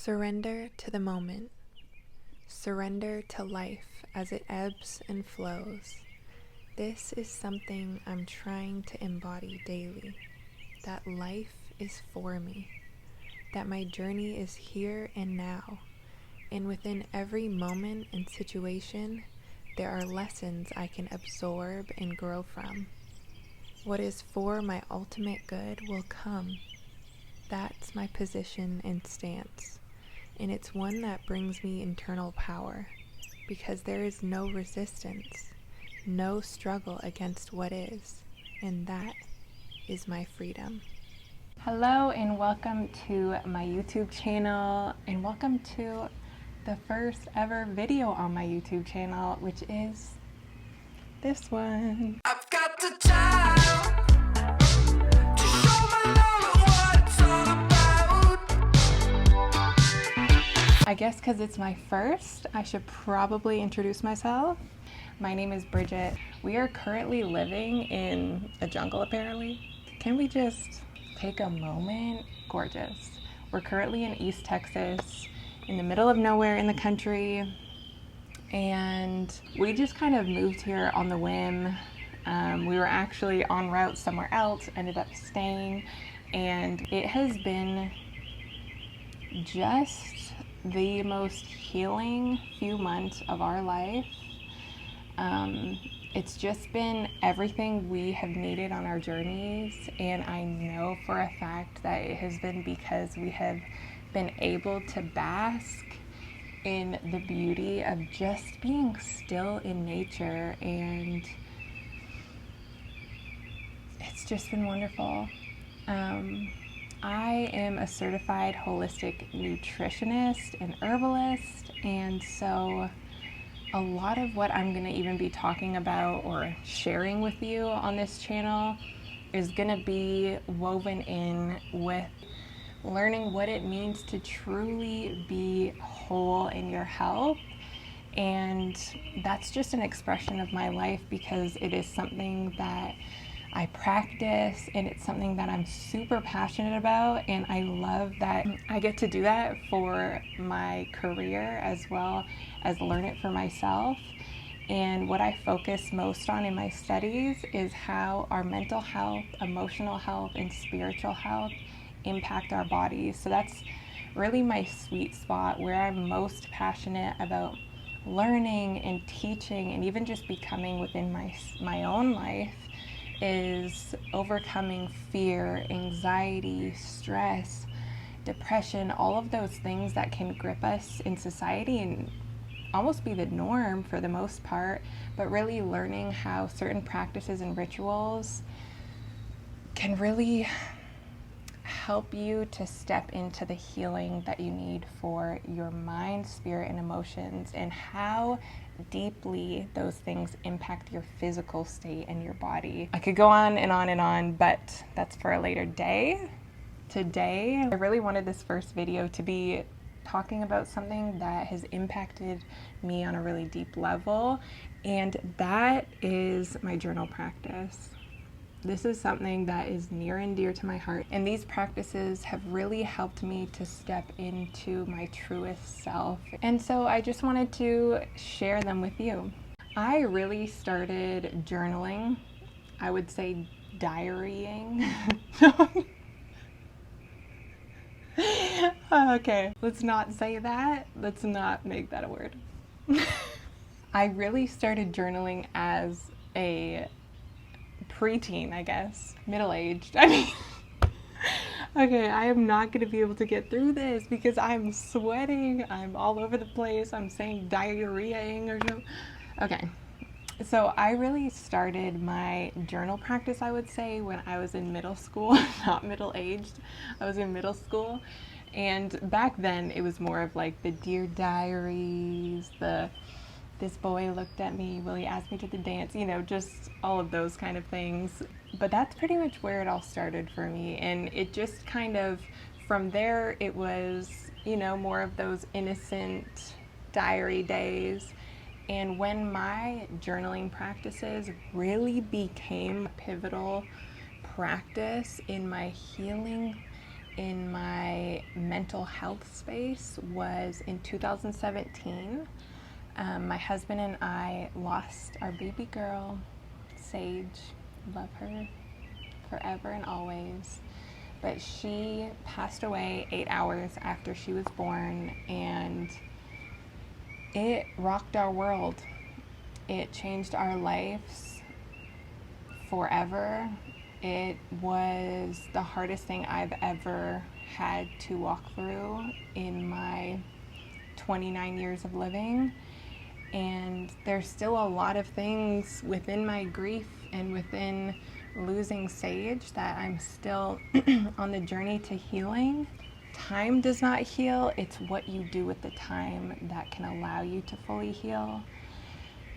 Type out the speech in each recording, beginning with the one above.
Surrender to the moment. Surrender to life as it ebbs and flows. This is something I'm trying to embody daily. That life is for me. That my journey is here and now. And within every moment and situation, there are lessons I can absorb and grow from. What is for my ultimate good will come. That's my position and stance. And it's one that brings me internal power, because there is no resistance, no struggle against what is, and that is my freedom. Hello and welcome to my YouTube channel, and welcome to the first ever video on my YouTube channel, which is this one. I've got the time to show my love what it's all about. I guess because it's my first, I should probably introduce myself. My name is Bridget. We are currently living in a jungle, apparently. Can we just take a moment? Gorgeous. We're currently in East Texas, in the middle of nowhere in the country, and we just kind of moved here on the whim. We were actually en route somewhere else, ended up staying, and it has been just the most healing few months of our life. It's just been everything we have needed on our journeys, and I know for a fact that it has been because we have been able to bask in the beauty of just being still in nature, and it's just been wonderful. I am a certified holistic nutritionist and herbalist, and so a lot of what I'm going to even be talking about or sharing with you on this channel is going to be woven in with learning what it means to truly be whole in your health. And that's just an expression of my life, because it is something that I practice, and it's something that I'm super passionate about, and I love that I get to do that for my career as well as learn it for myself. And what I focus most on in my studies is how our mental health, emotional health, and spiritual health impact our bodies. So that's really my sweet spot, where I'm most passionate about learning and teaching and even just becoming within my own life, is overcoming fear, anxiety, stress, depression, all of those things that can grip us in society and almost be the norm for the most part, but really learning how certain practices and rituals can really help you to step into the healing that you need for your mind, spirit, and emotions, and how deeply those things impact your physical state and your body. I could go on and on and on, but that's for a later day. Today, I really wanted this first video to be talking about something that has impacted me on a really deep level, and that is my journal practice. This is something that is near and dear to my heart, and these practices have really helped me to step into my truest self. And so I just wanted to share them with you. I really started journaling, I would say diarying. Okay, let's not say that. Let's not make that a word. I really started journaling as a preteen, I guess, middle-aged. I mean, okay, I am not going to be able to get through this because I'm sweating, I'm all over the place, I'm saying diarrheaing or something. Okay, so I really started my journal practice, I would say, when I was in middle school. Not middle-aged, I was in middle school, and back then it was more of like the Dear Diaries, this boy looked at me, will he ask me to the dance, you know, just all of those kind of things. But that's pretty much where it all started for me, and it just kind of, from there, it was, you know, more of those innocent diary days. And when my journaling practices really became a pivotal practice in my healing, in my mental health space was in 2017. My husband and I lost our baby girl, Sage. Love her forever and always. But she passed away 8 hours after she was born, and it rocked our world. It changed our lives forever. It was the hardest thing I've ever had to walk through in my 29 years of living. And there's still a lot of things within my grief and within losing Sage that I'm still on the journey to healing. Time does not heal, it's what you do with the time that can allow you to fully heal.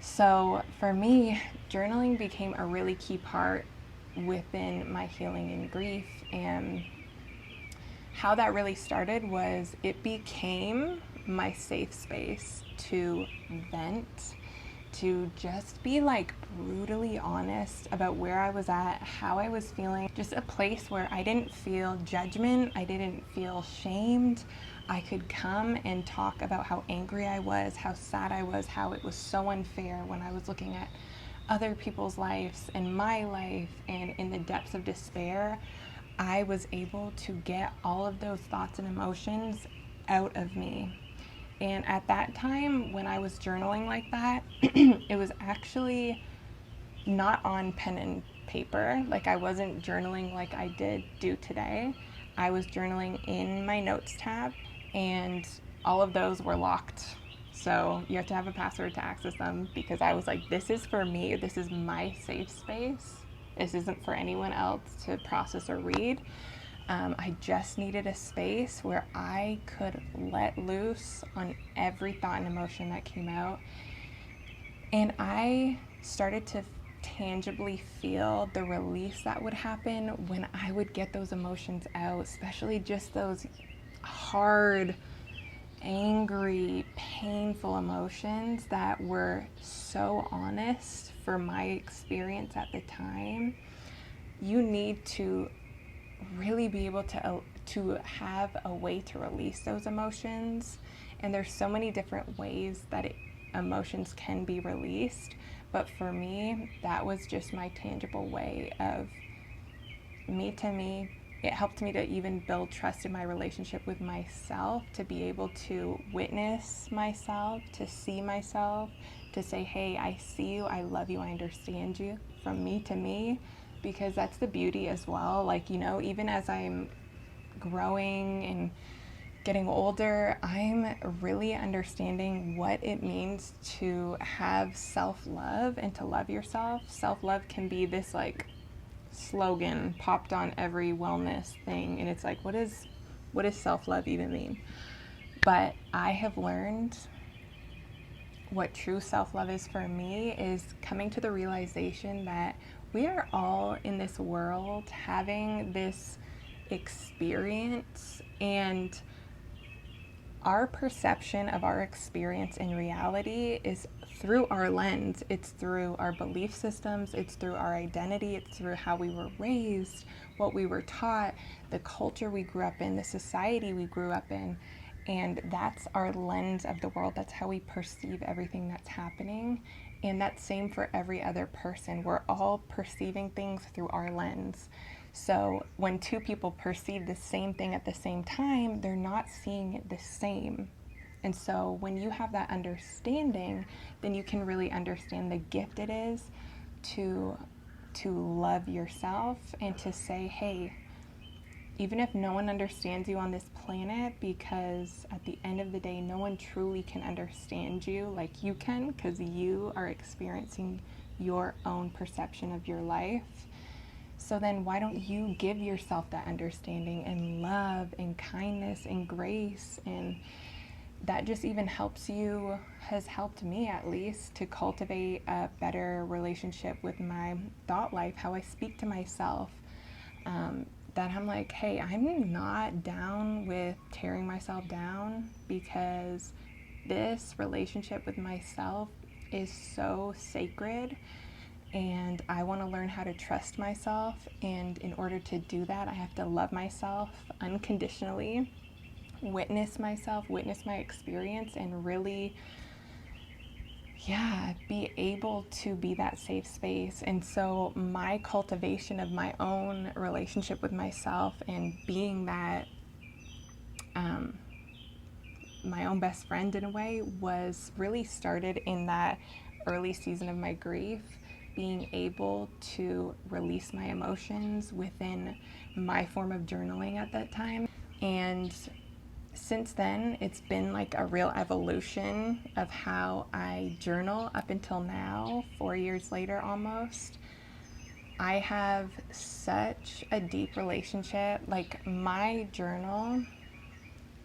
So for me, journaling became a really key part within my healing and grief. And how that really started was it became my safe space to vent, to just be like brutally honest about where I was at, how I was feeling, just a place where I didn't feel judgment, I didn't feel shamed. I could come and talk about how angry I was, how sad I was, how it was so unfair when I was looking at other people's lives and my life, and in the depths of despair, I was able to get all of those thoughts and emotions out of me. And at that time, when I was journaling like that, it was actually not on pen and paper. Like, I wasn't journaling like I did do today. I was journaling in my notes tab, and all of those were locked. So you have to have a password to access them, because I was like, this is for me. This is my safe space. This isn't for anyone else to process or read. I just needed a space where I could let loose on every thought and emotion that came out. And I started to tangibly feel the release that would happen when I would get those emotions out, especially just those hard, angry, painful emotions that were so honest for my experience at the time. You need to really be able to have a way to release those emotions, and there's so many different ways that emotions can be released, but for me that was just my tangible way of me to me. It helped me to even build trust in my relationship with myself, to be able to witness myself, to see myself, to say, hey, I see you, I love you, I understand you, from me to me. Because that's the beauty as well. Like, you know, even as I'm growing and getting older, I'm really understanding what it means to have self-love and to love yourself. Self-love can be this like slogan popped on every wellness thing, and it's like, what does self-love even mean? But I have learned what true self-love is for me is coming to the realization that we are all in this world having this experience, and our perception of our experience in reality is through our lens. It's through our belief systems, it's through our identity, it's through how we were raised, what we were taught, the culture we grew up in, the society we grew up in. And that's our lens of the world. That's how we perceive everything that's happening. And that's same for every other person. We're all perceiving things through our lens. So when two people perceive the same thing at the same time, they're not seeing it the same. And so when you have that understanding, then you can really understand the gift it is to love yourself and to say, hey, even if no one understands you on this planet, because at the end of the day, no one truly can understand you like you can, because you are experiencing your own perception of your life. So then why don't you give yourself that understanding and love and kindness and grace? And that just even has helped me at least to cultivate a better relationship with my thought life, how I speak to myself. That I'm like, hey, I'm not down with tearing myself down, because this relationship with myself is so sacred, and I want to learn how to trust myself. And in order to do that, I have to love myself unconditionally. witness myself, witness my experience, and really, be able to be that safe space. And so my cultivation of my own relationship with myself and being that my own best friend in a way was really started in that early season of my grief, being able to release my emotions within my form of journaling at that time. And since then, it's been like a real evolution of how I journal up until now, 4 years later almost. I have such a deep relationship. Like, my journal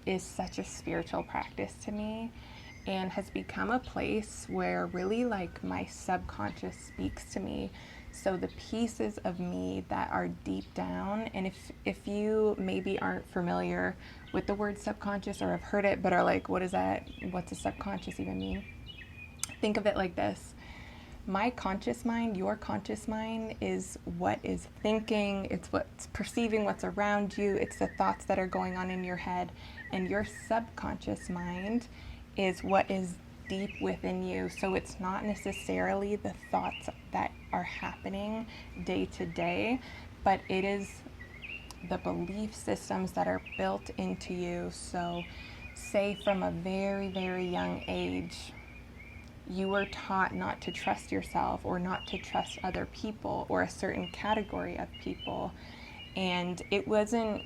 is such a spiritual practice to me and has become a place where really like my subconscious speaks to me. So the pieces of me that are deep down, and if you maybe aren't familiar with the word subconscious or have heard it but are like, what is that? What's a subconscious even mean? Think of it like this. My conscious mind, your conscious mind, is what is thinking, it's what's perceiving what's around you, it's the thoughts that are going on in your head. And your subconscious mind is what is deep within you. So it's not necessarily the thoughts that are happening day to day, but it is the belief systems that are built into you. So, say from a very, very young age, you were taught not to trust yourself or not to trust other people or a certain category of people. And it wasn't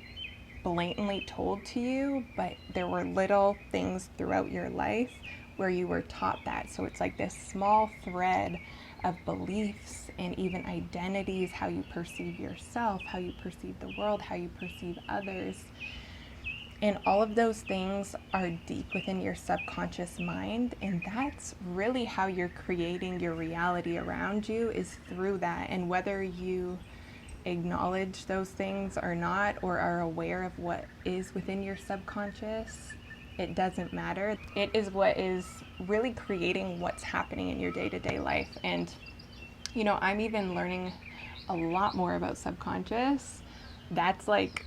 blatantly told to you, but there were little things throughout your life where you were taught that. So it's like this small thread of beliefs and even identities, how you perceive yourself, how you perceive the world, how you perceive others. And all of those things are deep within your subconscious mind. And that's really how you're creating your reality around you, is through that. And whether you acknowledge those things or not, or are aware of what is within your subconscious, it doesn't matter. It is what is really creating what's happening in your day-to-day life. And, I'm even learning a lot more about subconscious. That's like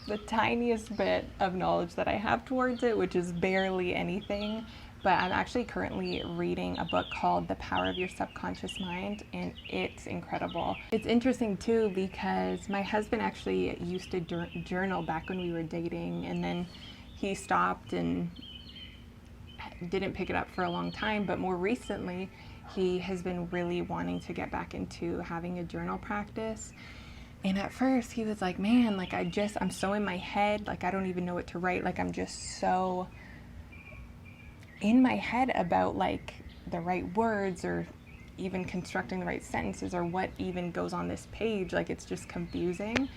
the tiniest bit of knowledge that I have towards it, which is barely anything. But I'm actually currently reading a book called The Power of Your Subconscious Mind, and it's incredible. It's interesting too because my husband actually used to journal back when we were dating, and then he stopped and didn't pick it up for a long time. But more recently, he has been really wanting to get back into having a journal practice. And at first he was like, man, like I'm so in my head, like I don't even know what to write. Like I'm just so in my head about like the right words or even constructing the right sentences or what even goes on this page. Like it's just confusing.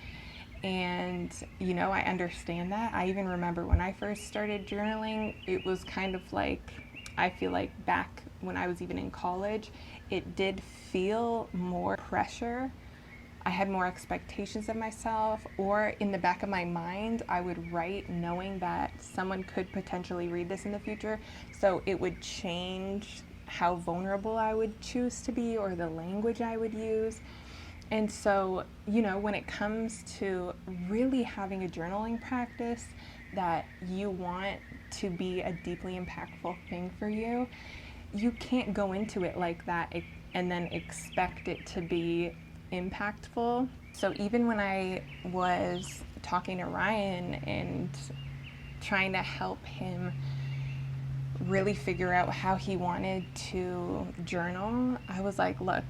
And, I understand that. I even remember when I first started journaling, it was kind of like, I feel like back when I was even in college, it did feel more pressure. I had more expectations of myself, or in the back of my mind, I would write knowing that someone could potentially read this in the future. So it would change how vulnerable I would choose to be or the language I would use. And so, when it comes to really having a journaling practice that you want to be a deeply impactful thing for you, you can't go into it like that and then expect it to be impactful. So even when I was talking to Ryan and trying to help him really figure out how he wanted to journal, I was like, look,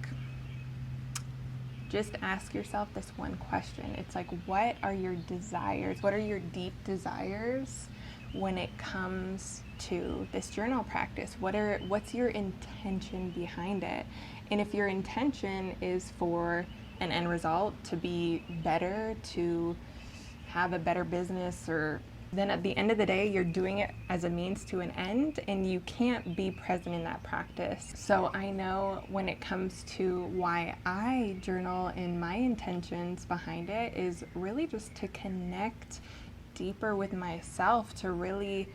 just ask yourself this one question. It's like, what are your desires? What are your deep desires when it comes to this journal practice? What's your intention behind it? And if your intention is for an end result, to be better, to have a better business, or then at the end of the day, you're doing it as a means to an end, and you can't be present in that practice. So I know when it comes to why I journal and my intentions behind it is really just to connect deeper with myself, to really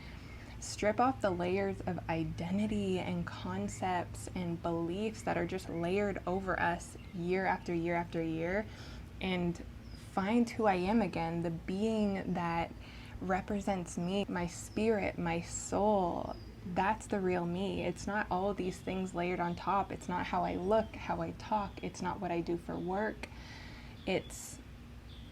strip off the layers of identity and concepts and beliefs that are just layered over us year after year after year, and find who I am again, the being that represents me, my spirit, my soul. That's the real me. It's not all these things layered on top. It's not how I look, how I talk. It's not what I do for work. It's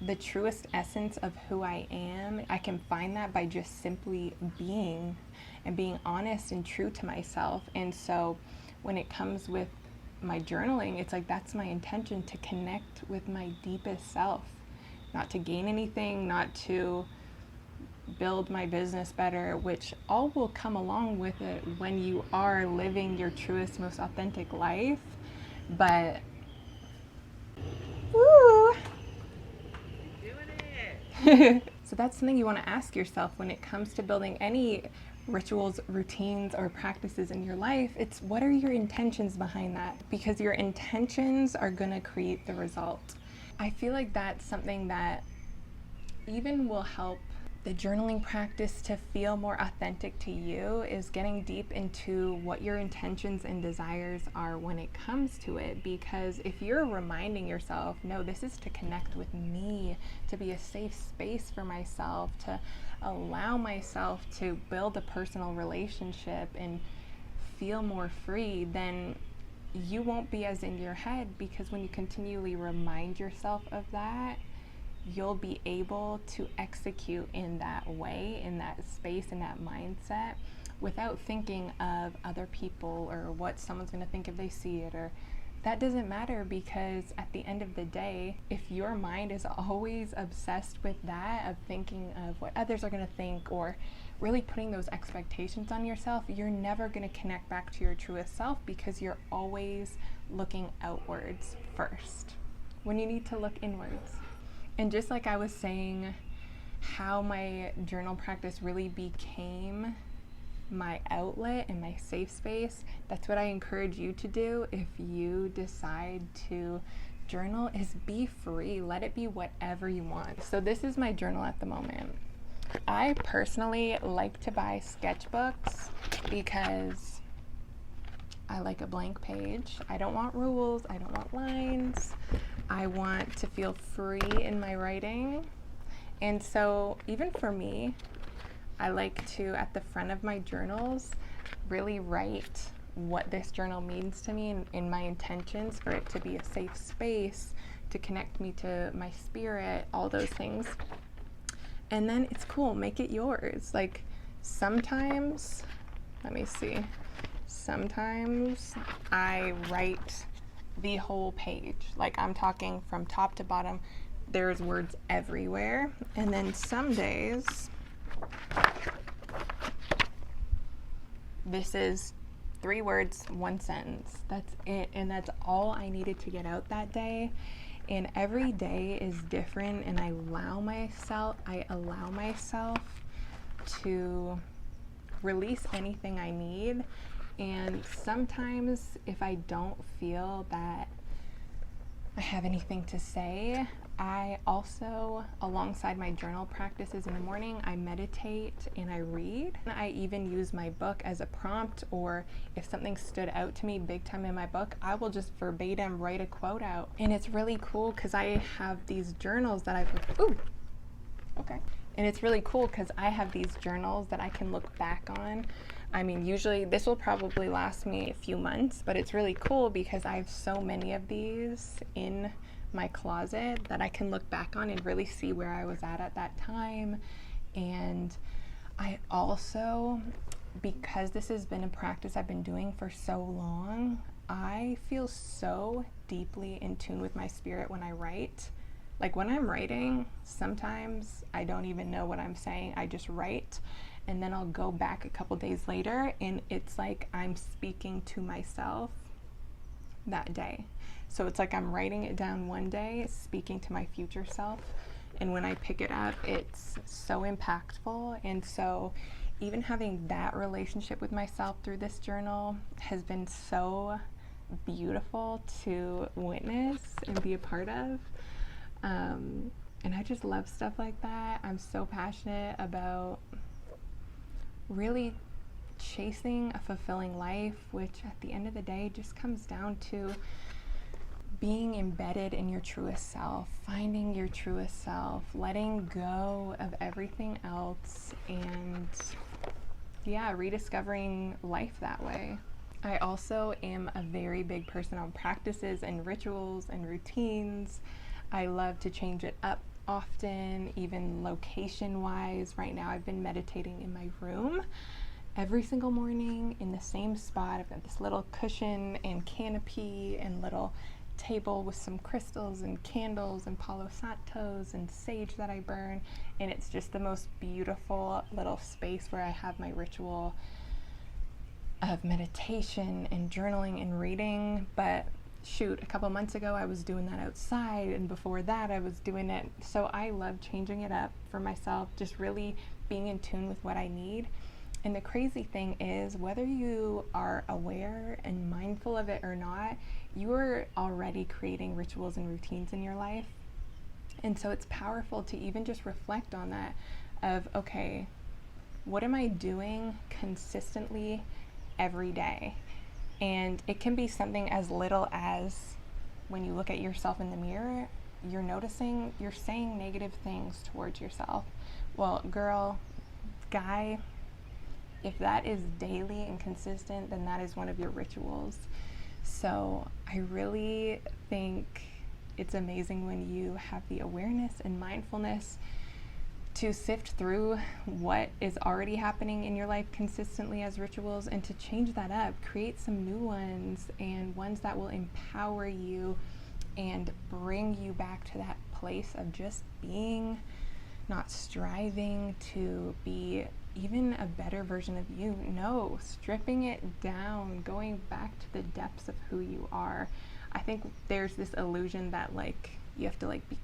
the truest essence of who I am. I can find that by just simply being and being honest and true to myself. And so when it comes with my journaling, it's like that's my intention, to connect with my deepest self, not to gain anything, not to build my business better, which all will come along with it when you are living your truest, most authentic life. But woo, so that's something you want to ask yourself when it comes to building any rituals, routines, or practices in your life. It's what are your intentions behind that? Because your intentions are going to create the result. I feel like that's something that even will help the journaling practice to feel more authentic to you, is getting deep into what your intentions and desires are when it comes to it. Because if you're reminding yourself, no, this is to connect with me, to be a safe space for myself, to allow myself to build a personal relationship and feel more free, then you won't be as in your head. Because when you continually remind yourself of that, you'll be able to execute in that way, in that space, in that mindset, without thinking of other people or what someone's going to think if they see it. Or that doesn't matter, because at the end of the day, if your mind is always obsessed with that, of thinking of what others are going to think, or really putting those expectations on yourself, you're never going to connect back to your truest self, because you're always looking outwards first when you need to look inwards. And just like I was saying, how my journal practice really became my outlet and my safe space, that's what I encourage you to do if you decide to journal, is be free. Let it be whatever you want. So this is my journal at the moment. I personally like to buy sketchbooks because I like a blank page. I don't want rules. I don't want lines. I want to feel free in my writing. And so even for me, I like to, at the front of my journals, really write what this journal means to me and my intentions for it to be a safe space, to connect me to my spirit, all those things. And then it's cool, make it yours. Like sometimes, let me see, sometimes I write the whole page. Like I'm talking from top to bottom. There's words everywhere. And then some days, this is 3 words, 1 sentence. That's it. And that's all I needed to get out that day. And every day is different, and I allow myself to release anything I need. And sometimes if I don't feel that I have anything to say, I also, alongside my journal practices in the morning, I meditate and I read. I even use my book as a prompt, or if something stood out to me big time in my book, I will just verbatim write a quote out. And it's really cool because I have these journals that And it's really cool because I have these journals that I can look back on. I mean, usually this will probably last me a few months, but it's really cool because I have so many of these in my closet that I can look back on and really see where I was at that time. And I also, because this has been a practice I've been doing for so long, I feel so deeply in tune with my spirit when I write. Like when I'm writing, sometimes I don't even know what I'm saying. I just write, and then I'll go back a couple days later and it's like I'm speaking to myself that day. So it's like I'm writing it down one day, speaking to my future self, and when I pick it up, it's so impactful. And so even having that relationship with myself through this journal has been so beautiful to witness and be a part of. And I just love stuff like that. I'm so passionate about really chasing a fulfilling life, which at the end of the day just comes down to being embedded in your truest self, finding your truest self, letting go of everything else, and yeah, rediscovering life that way. I also am a very big person on practices and rituals and routines. I love to change it up often, even location wise. Right now, I've been meditating in my room every single morning in the same spot. I've got this little cushion and canopy and little table with some crystals and candles and Palo Santos and sage that I burn, and it's just the most beautiful little space where I have my ritual of meditation and journaling and reading. But shoot, a couple months ago I was doing that outside, and before that I was doing it. So I love changing it up for myself, just really being in tune with what I need. And the crazy thing is, whether you are aware and mindful of it or not, you are already creating rituals and routines in your life. And so it's powerful to even just reflect on that of, okay, what am I doing consistently every day? And it can be something as little as when you look at yourself in the mirror, you're noticing you're saying negative things towards yourself. Well, girl, guy, if that is daily and consistent, then that is one of your rituals. So I really think it's amazing when you have the awareness and mindfulness to sift through what is already happening in your life consistently as rituals, and to change that up, create some new ones, and ones that will empower you and bring you back to that place of just being, not striving to be even a better version of you. No, stripping it down, going back to the depths of who you are. I think there's this illusion that like you have to like be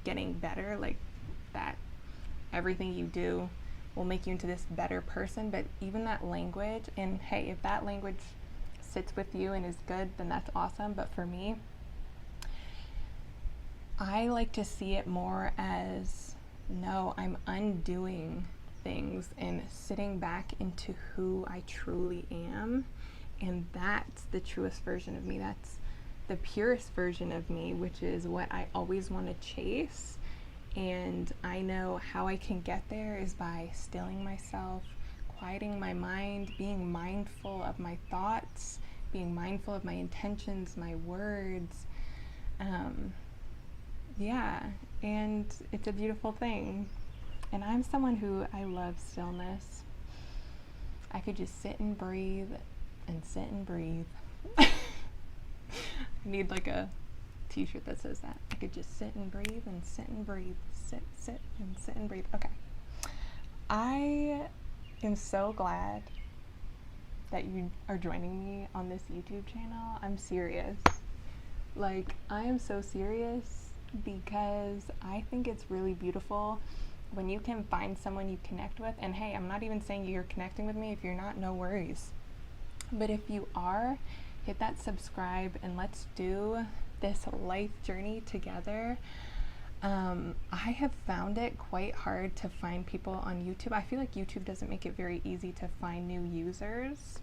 getting better, like that everything you do will make you into this better person. But even that language, and hey, if that language sits with you and is good, then that's awesome. But for me, I like to see it more as, no, I'm undoing things and sitting back into who I truly am. And that's the truest version of me. That's the purest version of me, which is what I always want to chase. And I know how I can get there is by stilling myself, quieting my mind, being mindful of my thoughts, being mindful of my intentions, my words. Yeah, and it's a beautiful thing. And I'm someone who, I love stillness. I could just sit and breathe and sit and breathe. I need like a t-shirt that says that. I could just sit and breathe and sit and breathe. Sit and sit and breathe. Okay. I am so glad that you are joining me on this YouTube channel. I'm serious. Like, I am so serious because I think it's really beautiful when you can find someone you connect with. And hey, I'm not even saying you're connecting with me. If you're not, no worries. But if you are, hit that subscribe and let's do this life journey together. I have found it quite hard to find people on YouTube. I feel like YouTube doesn't make it very easy to find new users.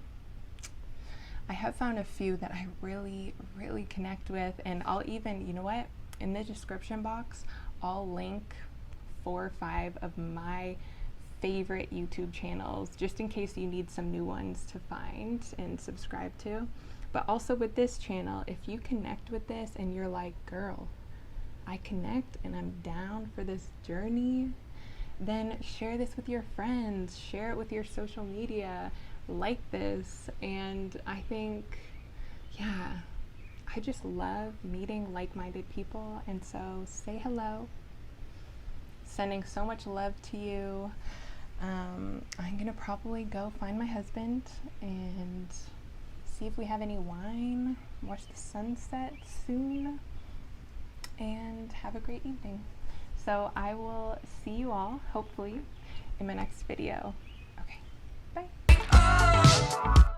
I have found a few that I really, really connect with, and I'll even, you know what, in the description box, I'll link 4 or 5 of my favorite YouTube channels, just in case you need some new ones to find and subscribe to. But also with this channel, if you connect with this and you're like, girl, I connect and I'm down for this journey, then share this with your friends, share it with your social media, like this. And I think, yeah, I just love meeting like-minded people. And so say hello. Sending so much love to you. I'm gonna probably go find my husband and see if we have any wine, watch the sunset soon, and have a great evening. So I will see you all, hopefully, in my next video. Okay, bye.